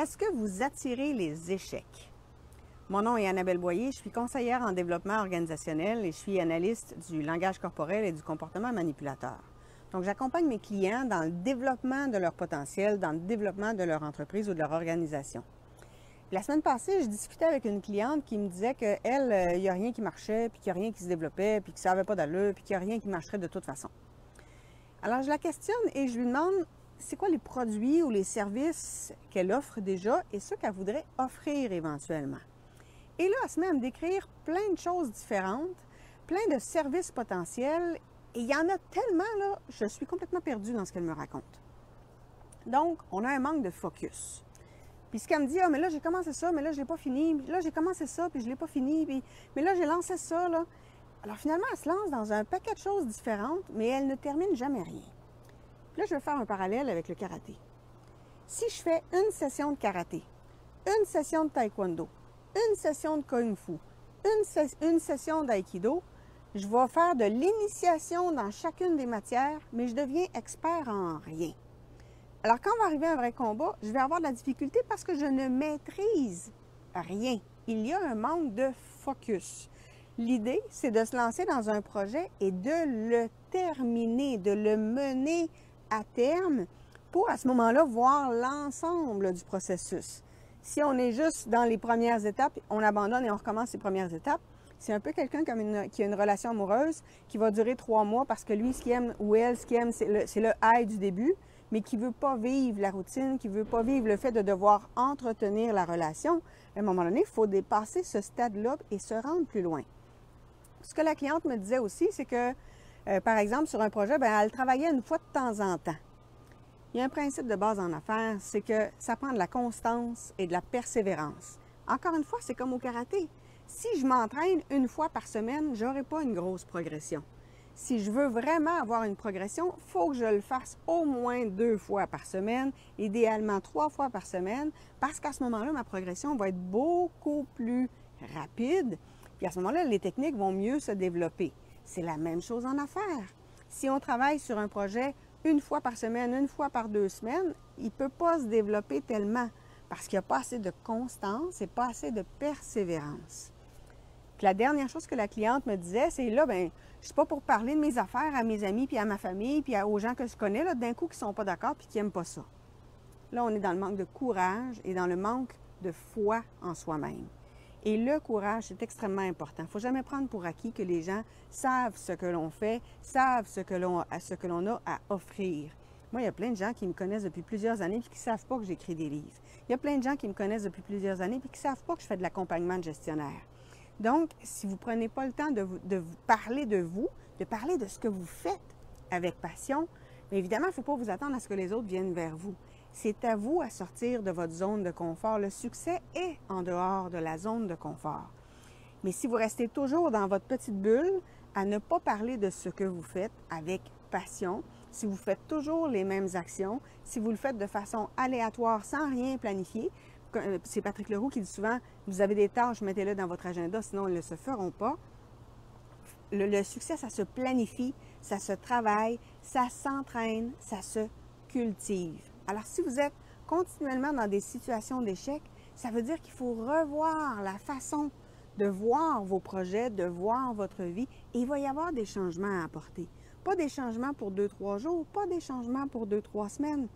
Est-ce que vous attirez les échecs? Mon nom est Annabelle Boyer, je suis conseillère en développement organisationnel et je suis analyste du langage corporel et du comportement manipulateur. Donc, j'accompagne mes clients dans le développement de leur potentiel, dans le développement de leur entreprise ou de leur organisation. La semaine passée, je discutais avec une cliente qui me disait qu'elle, il n'y a rien qui marchait, puis qu'il n'y a rien qui se développait, puis que ça n'avait pas d'allure, puis qu'il n'y a rien qui marcherait de toute façon. Alors, je la questionne et je lui demande c'est quoi les produits ou les services qu'elle offre déjà et ceux qu'elle voudrait offrir éventuellement. Et là, elle se met à me décrire plein de choses différentes, plein de services potentiels, et il y en a tellement, là, je suis complètement perdue dans ce qu'elle me raconte. Donc, on a un manque de focus. Puis ce qu'elle me dit, ah, mais là, j'ai commencé ça, mais là, je ne l'ai pas fini. Puis là, j'ai commencé ça, puis je ne l'ai pas fini. Puis... mais là, j'ai lancé ça, là. Alors, finalement, elle se lance dans un paquet de choses différentes, mais elle ne termine jamais rien. Puis là, je vais faire un parallèle avec le karaté. Si je fais une session de karaté, une session de taekwondo, une session de kung fu, une session d'aïkido, je vais faire de l'initiation dans chacune des matières, mais je deviens expert en rien. Alors, quand va arriver un vrai combat, je vais avoir de la difficulté parce que je ne maîtrise rien. Il y a un manque de focus. L'idée, c'est de se lancer dans un projet et de le terminer, de le mener à terme pour, à ce moment-là, voir l'ensemble du processus. Si on est juste dans les premières étapes, on abandonne et on recommence les premières étapes, c'est un peu quelqu'un qui a une relation amoureuse qui va durer 3 mois parce que lui, ce qu'il aime, ou elle, ce qu'il aime, c'est le high du début, mais qui ne veut pas vivre la routine, qui ne veut pas vivre le fait de devoir entretenir la relation. À un moment donné, il faut dépasser ce stade-là et se rendre plus loin. Ce que la cliente me disait aussi, c'est que, par exemple, sur un projet, elle travaillait une fois de temps en temps. Il y a un principe de base en affaires, c'est que ça prend de la constance et de la persévérance. Encore une fois, c'est comme au karaté. Si je m'entraîne une fois par semaine, je n'aurai pas une grosse progression. Si je veux vraiment avoir une progression, il faut que je le fasse au moins 2 fois par semaine, idéalement 3 fois par semaine, parce qu'à ce moment-là, ma progression va être beaucoup plus rapide. Puis à ce moment-là, les techniques vont mieux se développer. C'est la même chose en affaires. Si on travaille sur un projet une fois par semaine, une fois par 2 semaines, il ne peut pas se développer tellement parce qu'il n'y a pas assez de constance et pas assez de persévérance. Puis la dernière chose que la cliente me disait, c'est là, je ne suis pas pour parler de mes affaires à mes amis, puis à ma famille, puis aux gens que je connais, là, d'un coup, qui ne sont pas d'accord puis qui n'aiment pas ça. Là, on est dans le manque de courage et dans le manque de foi en soi-même. Et le courage, c'est extrêmement important. Il ne faut jamais prendre pour acquis que les gens savent ce que l'on fait, savent ce que l'on a à offrir. Moi, il y a plein de gens qui me connaissent depuis plusieurs années et qui ne savent pas que j'écris des livres. Il y a plein de gens qui me connaissent depuis plusieurs années et qui ne savent pas que je fais de l'accompagnement de gestionnaire. Donc, si vous ne prenez pas le temps de vous parler de vous, de parler de ce que vous faites avec passion, bien évidemment, il ne faut pas vous attendre à ce que les autres viennent vers vous. C'est à vous à sortir de votre zone de confort. Le succès est en dehors de la zone de confort. Mais si vous restez toujours dans votre petite bulle, à ne pas parler de ce que vous faites avec passion, si vous faites toujours les mêmes actions, si vous le faites de façon aléatoire, sans rien planifier, c'est Patrick Leroux qui dit souvent, vous avez des tâches, mettez-les dans votre agenda, sinon elles ne se feront pas. Le succès, ça se planifie, ça se travaille, ça s'entraîne, ça se cultive. Alors, si vous êtes continuellement dans des situations d'échec, ça veut dire qu'il faut revoir la façon de voir vos projets, de voir votre vie, et il va y avoir des changements à apporter. Pas des changements pour 2-3 jours, pas des changements pour 2-3 semaines,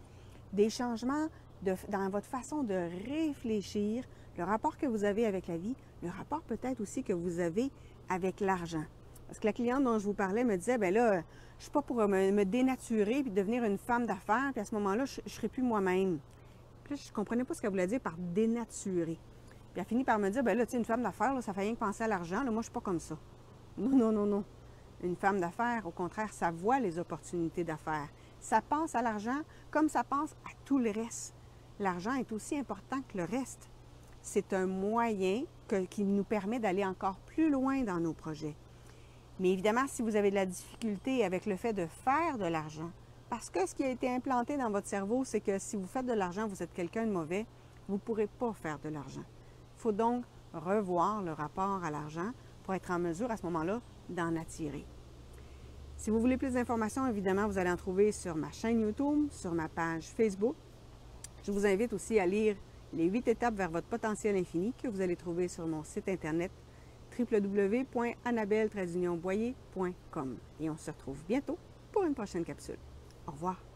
des changements dans votre façon de réfléchir, le rapport que vous avez avec la vie, le rapport peut-être aussi que vous avez avec l'argent. Parce que la cliente dont je vous parlais me disait, bien là, je ne suis pas pour me dénaturer puis devenir une femme d'affaires, puis à ce moment-là, je ne serai plus moi-même. Puis là, je ne comprenais pas ce qu'elle voulait dire par dénaturer. Puis elle finit par me dire, bien là, tu sais, une femme d'affaires, là, ça fait rien que penser à l'argent, là, moi, je ne suis pas comme ça. Non, non, non, non. Une femme d'affaires, au contraire, ça voit les opportunités d'affaires. Ça pense à l'argent comme ça pense à tout le reste. L'argent est aussi important que le reste. C'est un moyen qui nous permet d'aller encore plus loin dans nos projets. Mais évidemment, si vous avez de la difficulté avec le fait de faire de l'argent, parce que ce qui a été implanté dans votre cerveau, c'est que si vous faites de l'argent, vous êtes quelqu'un de mauvais, vous ne pourrez pas faire de l'argent. Il faut donc revoir le rapport à l'argent pour être en mesure à ce moment-là d'en attirer. Si vous voulez plus d'informations, évidemment, vous allez en trouver sur ma chaîne YouTube, sur ma page Facebook. Je vous invite aussi à lire les 8 étapes vers votre potentiel infini que vous allez trouver sur mon site internet www.annabelle-boyer.com. Et on se retrouve bientôt pour une prochaine capsule. Au revoir.